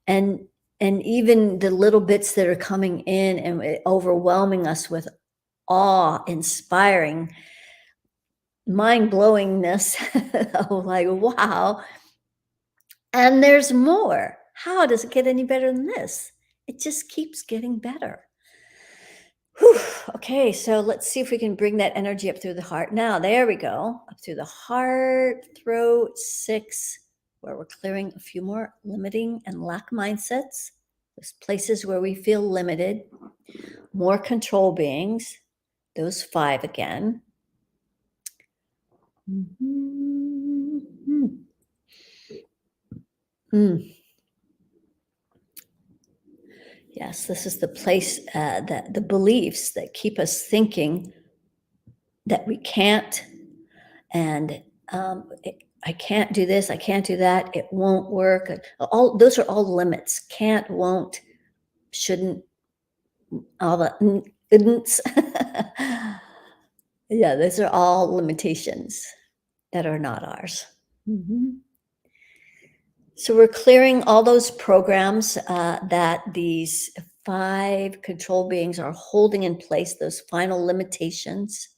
And even the little bits that are coming in and overwhelming us with awe, inspiring, mind-blowingness of like, wow. And there's more. How does it get any better than this? It just keeps getting better. Whew. Okay, so let's see if we can bring that energy up through the heart. Now, there we go. Up through the heart, throat, 6, where we're clearing a few more limiting and lack mindsets. Those places where we feel limited. More control beings. Those 5 again. Yes, this is the place, that the beliefs that keep us thinking that we can't, and I can't do this, I can't do that, it won't work. All those are all limits. Can't, won't, shouldn't, all the isn't. Yeah, those are all limitations that are not ours. So we're clearing all those programs that these 5 control beings are holding in place, those final limitations,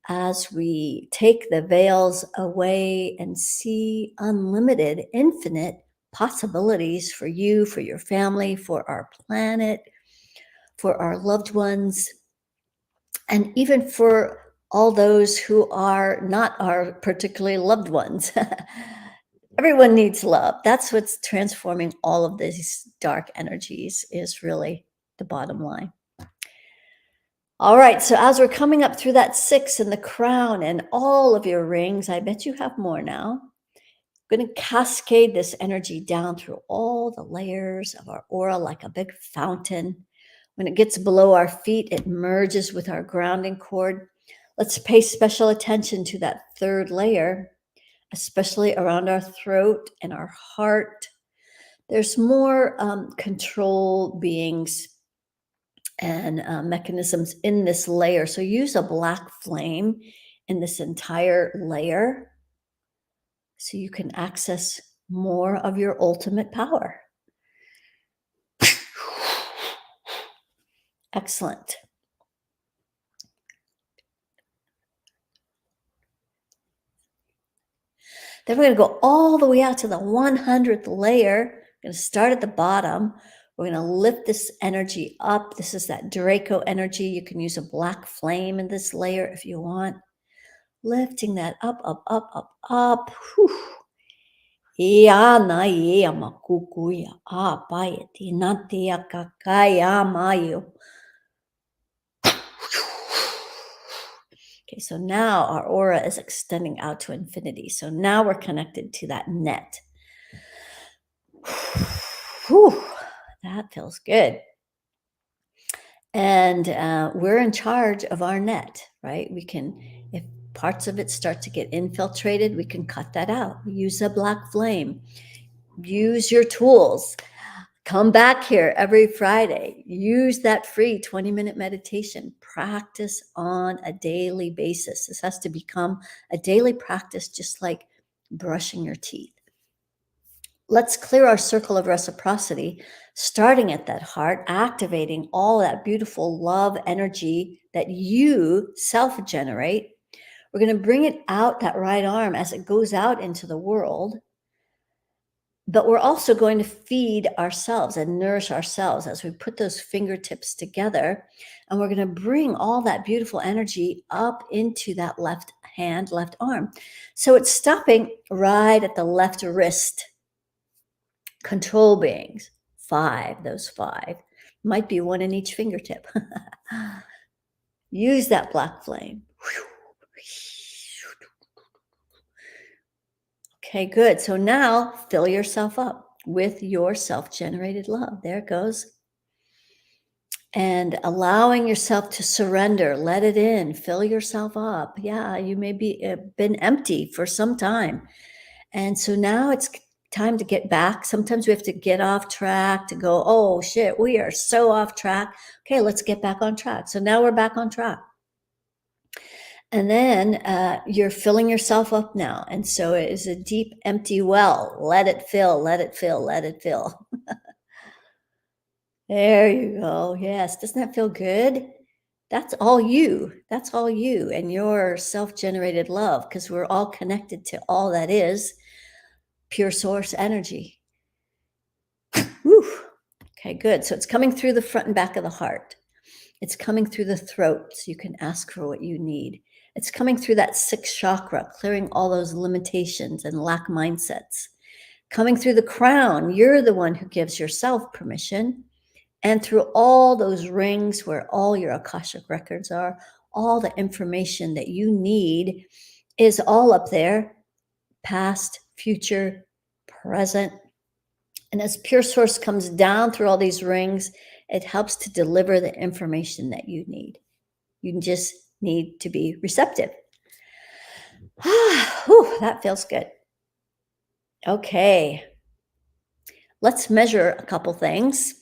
as we take the veils away and see unlimited, infinite possibilities for you, for your family, for our planet, for our loved ones, and even for all those who are not our particularly loved ones. Everyone needs love. That's what's transforming all of these dark energies, is really the bottom line. All right, so as we're coming up through that 6 in the crown and all of your rings, I bet you have more now. We're going to cascade this energy down through all the layers of our aura like a big fountain. When it gets below our feet, it merges with our grounding cord. Let's pay special attention to that third layer, especially around our throat and our heart. There's more control beings and mechanisms in this layer. So use a black flame in this entire layer so you can access more of your ultimate power. Excellent. Then we're going to go all the way out to the 100th layer. We're going to start at the bottom. We're going to lift this energy up. This is that Draco energy. You can use a black flame in this layer if you want. Lifting that up, up, up, up, up. Whew. Ia na ia makukuia apaya tinatia kakaya mayo. Okay, so now our aura is extending out to infinity. So now we're connected to that net. Whew, that feels good. And we're in charge of our net, right? We can, if parts of it start to get infiltrated, we can cut that out. Use a black flame. Use your tools. Come back here every Friday. Use that free 20-minute meditation. Practice on a daily basis. This has to become a daily practice, just like brushing your teeth. Let's clear our circle of reciprocity, starting at that heart, activating all that beautiful love energy that you self-generate. We're going to bring it out that right arm as it goes out into the world. But we're also going to feed ourselves and nourish ourselves as we put those fingertips together. And we're going to bring all that beautiful energy up into that left hand, left arm. So it's stopping right at the left wrist. Control beings, 5, those 5. Might be one in each fingertip. Use that black flame. Okay, good. So now fill yourself up with your self-generated love. There it goes. And allowing yourself to surrender, let it in, fill yourself up. Yeah, you may be been empty for some time. And so now it's time to get back. Sometimes we have to get off track to go, oh shit, we are so off track. Okay, let's get back on track. So now we're back on track. And then you're filling yourself up now. And so it is a deep, empty well. Let it fill, let it fill, let it fill. There you go. Yes. Doesn't that feel good? That's all you. That's all you and your self-generated love, because we're all connected to all that is pure source energy. Woo. Okay, good. So it's coming through the front and back of the heart. It's coming through the throat, so you can ask for what you need. It's coming through that 6th chakra, clearing all those limitations and lack mindsets. Coming through the crown, you're the one who gives yourself permission. And through all those rings where all your Akashic records are, all the information that you need is all up there, past, future, present. And as pure source comes down through all these rings, it helps to deliver the information that you need. You just need to be receptive. Whew, that feels good. Okay. Let's measure a couple things.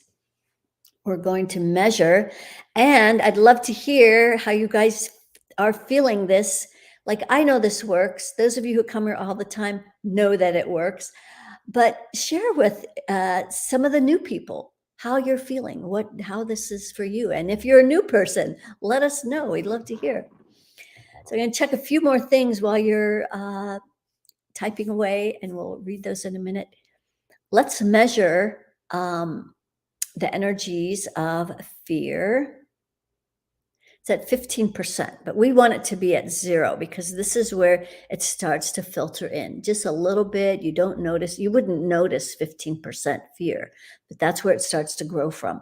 We're going to measure, and I'd love to hear how you guys are feeling this. Like, I know this works. Those of you who come here all the time know that it works, but share with some of the new people how you're feeling, how this is for you. And if you're a new person, let us know. We'd love to hear. So I'm going to check a few more things while you're typing away, and we'll read those in a minute. Let's measure the energies of fear. It's at 15%, but we want it to be at 0 because this is where it starts to filter in just a little bit. You don't notice, you wouldn't notice 15% fear, but that's where it starts to grow from.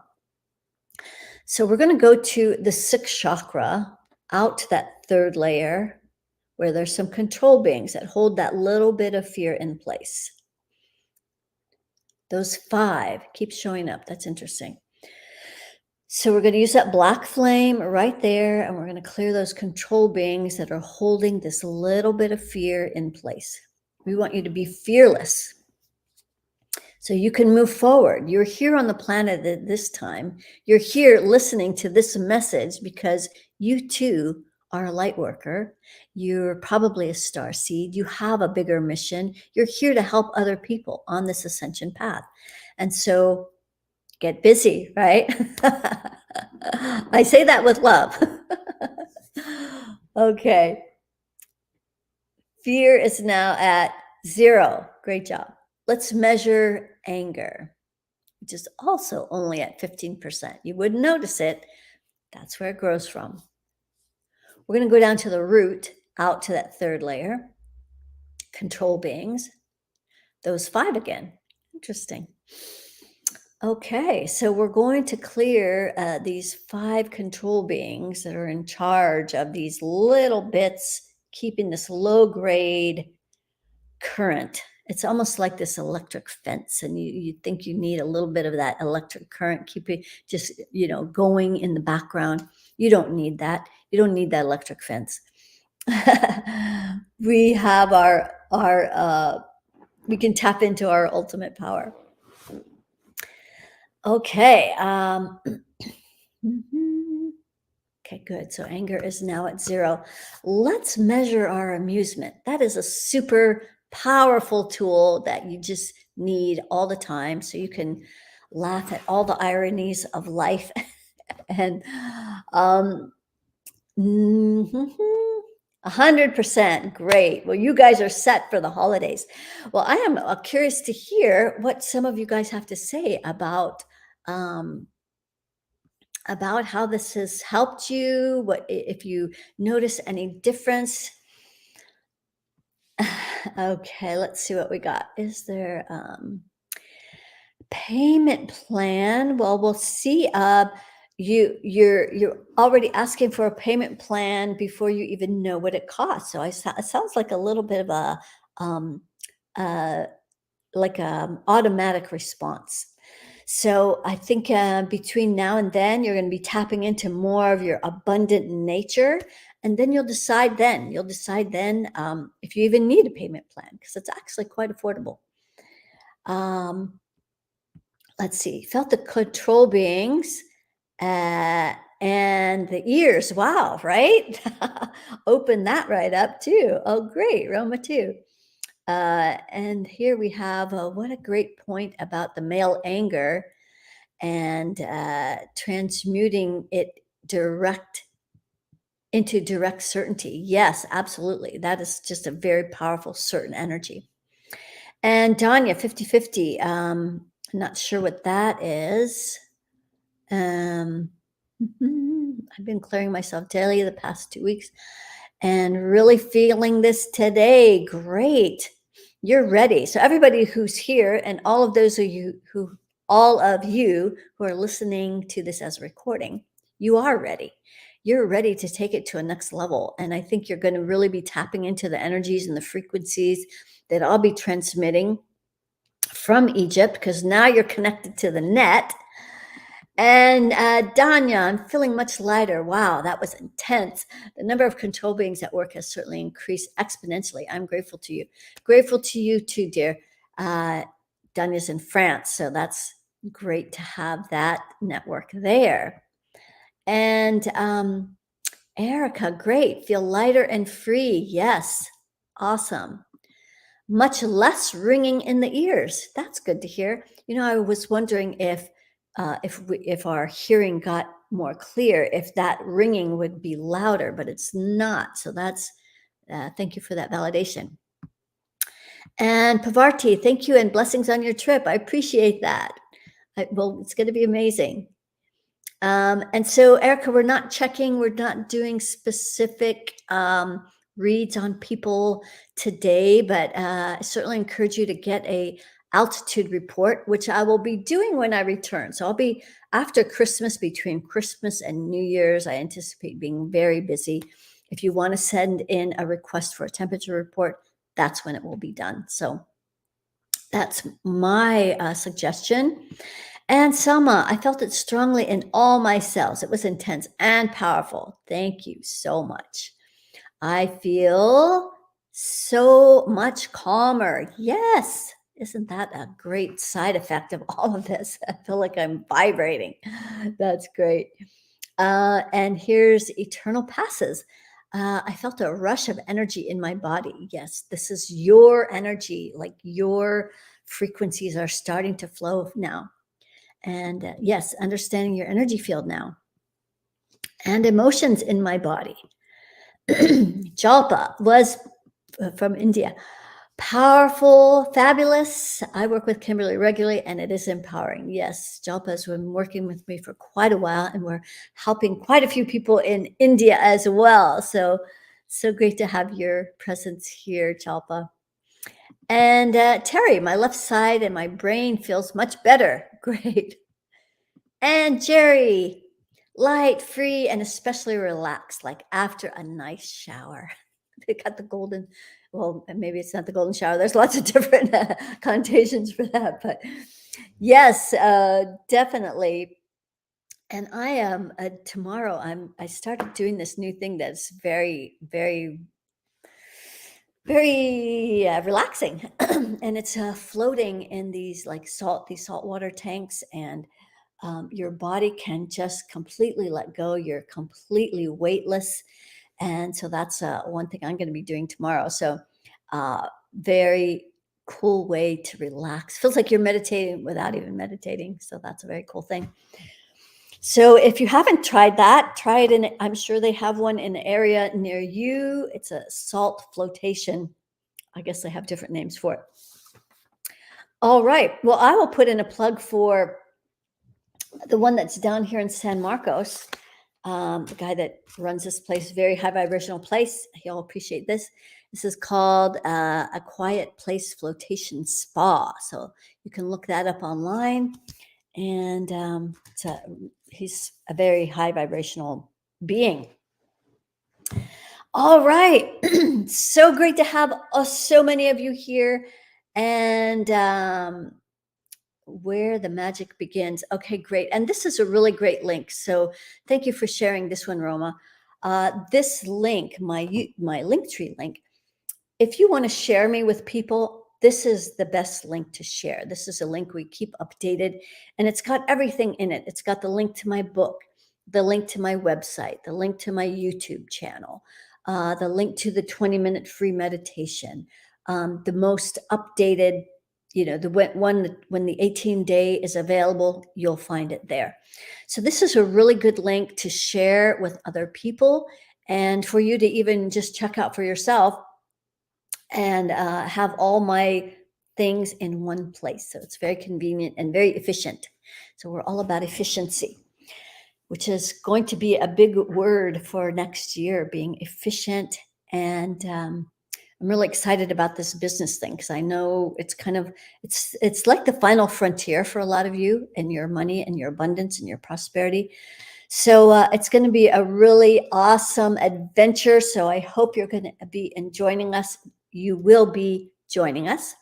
So we're going to go to the 6th chakra, out to that 3rd layer. where there's some control beings that hold that little bit of fear in place. Those 5 keep showing up. That's interesting. So we're going to use that black flame right there, and we're going to clear those control beings that are holding this little bit of fear in place. We want you to be fearless so you can move forward. You're here on the planet at this time. You're here listening to this message because you too are a light worker. You're probably a star seed. You have a bigger mission. You're here to help other people on this ascension path. And so get busy, right? I say that with love. Okay. Fear is now at 0. Great job. Let's measure anger, which is also only at 15%. You wouldn't notice it. That's where it grows from. We're going to go down to the root, out to that 3rd layer. Control beings. Those 5 again. Interesting. Okay, so we're going to clear these 5 control beings that are in charge of these little bits, keeping this low-grade current. It's almost like this electric fence, and you think you need a little bit of that electric current, keep it just, going in the background. You don't need that. You don't need that electric fence. We have we can tap into our ultimate power. Okay. Okay, good. So anger is now at 0. Let's measure our amusement. That is a super powerful tool that you just need all the time so you can laugh at all the ironies of life. And 100%. Great. Well, you guys are set for the holidays. Well, I am curious to hear what some of you guys have to say about how this has helped you, what if you notice any difference. Okay, let's see what we got. Is there payment plan? Well, we'll see. You're already asking for a payment plan before you even know what it costs. So it sounds like a little bit of a like a automatic response. So I think between now and then, you're going to be tapping into more of your abundant nature. And then you'll decide then. If you even need a payment plan, because it's actually quite affordable. Let's see. Felt the control beings and the ears. Wow, right? Open that right up too. Oh, great. Roma too. And here we have what a great point about the male anger and transmuting it into direct certainty. Yes, absolutely. That is just a very powerful, certain energy. And Danya, 50-50. I'm not sure what that is. I've been clearing myself daily the past 2 weeks and really feeling this today. Great. You're ready. So everybody who's here and all of you who are listening to this as a recording, you are ready. You're ready to take it to a next level. And I think you're going to really be tapping into the energies and the frequencies that I'll be transmitting from Egypt, because now you're connected to the net. And Danya, I'm feeling much lighter. Wow, that was intense. The number of control beings at work has certainly increased exponentially. I'm grateful to you. Grateful to you too, dear. Danya's in France, so that's great to have that network there. And Erica, great. Feel lighter and free. Yes, awesome. Much less ringing in the ears. That's good to hear. I was wondering if our hearing got more clear, if that ringing would be louder, but it's not. So that's thank you for that validation. And Pavarti, thank you and blessings on your trip. I appreciate that. Well, it's going to be amazing. And so, Erica, we're not doing specific reads on people today, but I certainly encourage you to get a altitude report, which I will be doing when I return. So I'll be after Christmas, between Christmas and New Year's. I anticipate being very busy. if you want to send in a request for a temperature report, that's when it will be done. So that's my suggestion. And Selma, I felt it strongly in all my cells. It was intense and powerful. Thank you so much. I feel so much calmer. Yes. Isn't that a great side effect of all of this? I feel like I'm vibrating. That's great. And here's Eternal Passes. I felt a rush of energy in my body. Yes, this is your energy, like your frequencies are starting to flow now. And yes, understanding your energy field now and emotions in my body. Jalpa was from India. Powerful, fabulous. I work with Kimberly regularly and it is empowering. Yes, Jalpa has been working with me for quite a while and we're helping quite a few people in India as well. So great to have your presence here, Jalpa. And Terry, my left side and my brain feels much better. Great. And Jerry, light, free, and especially relaxed, like after a nice shower. They got the golden, well, maybe it's not the golden shower. There's lots of different connotations for that, but yes, definitely. And I am tomorrow. I started doing this new thing that's very, very, very relaxing, and it's floating in these like these saltwater tanks, and your body can just completely let go. You're completely weightless. And so that's one thing I'm going to be doing tomorrow. So very cool way to relax. Feels like you're meditating without even meditating. So that's a very cool thing. So if you haven't tried that, try it in, I'm sure they have one in the area near you. It's a salt flotation. I guess they have different names for it. All right. Well, I will put in a plug for the one that's down here in San Marcos. The guy that runs this place, very high vibrational place. He'll appreciate this. This is called a Quiet Place Flotation Spa. So you can look that up online. And he's a very high vibrational being. All right. So great to have so many of you here. And where the magic begins. Okay, great. And this is a really great link. So thank you for sharing this one, Roma. This link, my Linktree link, if you want to share me with people, this is the best link to share. This is a link we keep updated, and it's got everything in it. It's got the link to my book, the link to my website, the link to my YouTube channel, the link to the 20-minute free meditation, the most updated, the one when the 18-day is available, you'll find it there. So this is a really good link to share with other people and for you to even just check out for yourself and have all my things in one place. So it's very convenient and very efficient. So we're all about efficiency, which is going to be a big word for next year, being efficient. And I'm really excited about this business thing because I know it's it's like the final frontier for a lot of you and your money and your abundance and your prosperity. So it's going to be a really awesome adventure. So I hope you're going to be joining us. You will be joining us,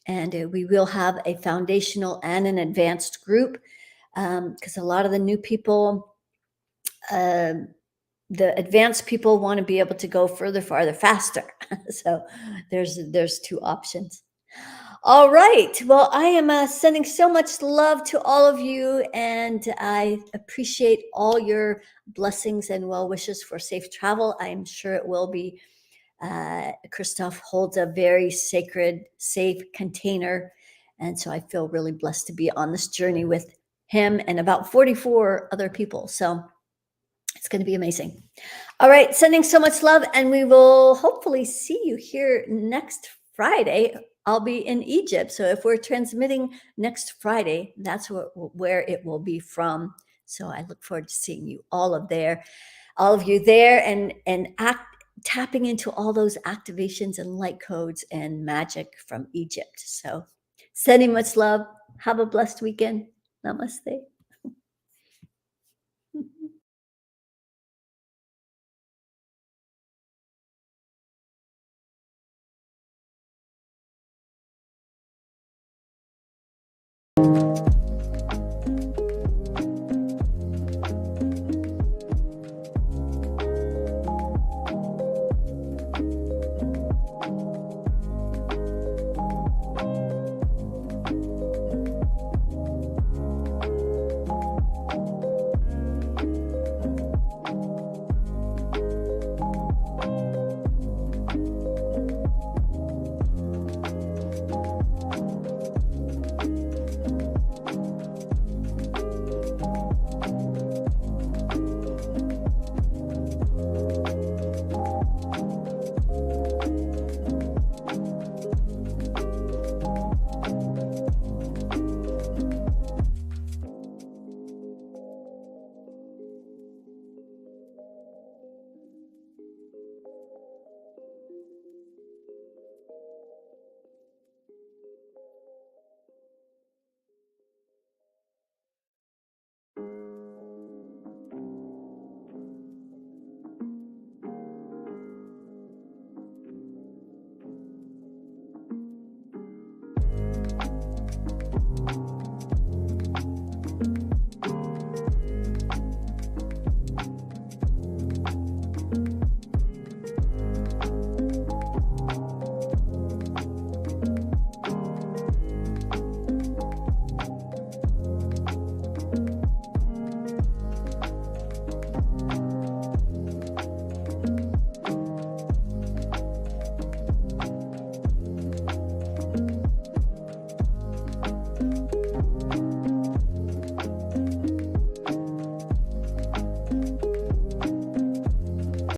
and we will have a foundational and an advanced group because a lot of the new people, the advanced people want to be able to go further, farther, faster. So there's two options. All right. Well, I am sending so much love to all of you, and I appreciate all your blessings and well wishes for safe travel. I'm sure it will be. Christoph holds a very sacred, safe container. And so I feel really blessed to be on this journey with him and about 44 other people. So it's going to be amazing. All right. Sending so much love. And we will hopefully see you here next Friday. I'll be in Egypt. So if we're transmitting next Friday, that's where it will be from. So I look forward to seeing you all of you there and tapping into all those activations and light codes and magic from Egypt. So sending much love. Have a blessed weekend. Namaste.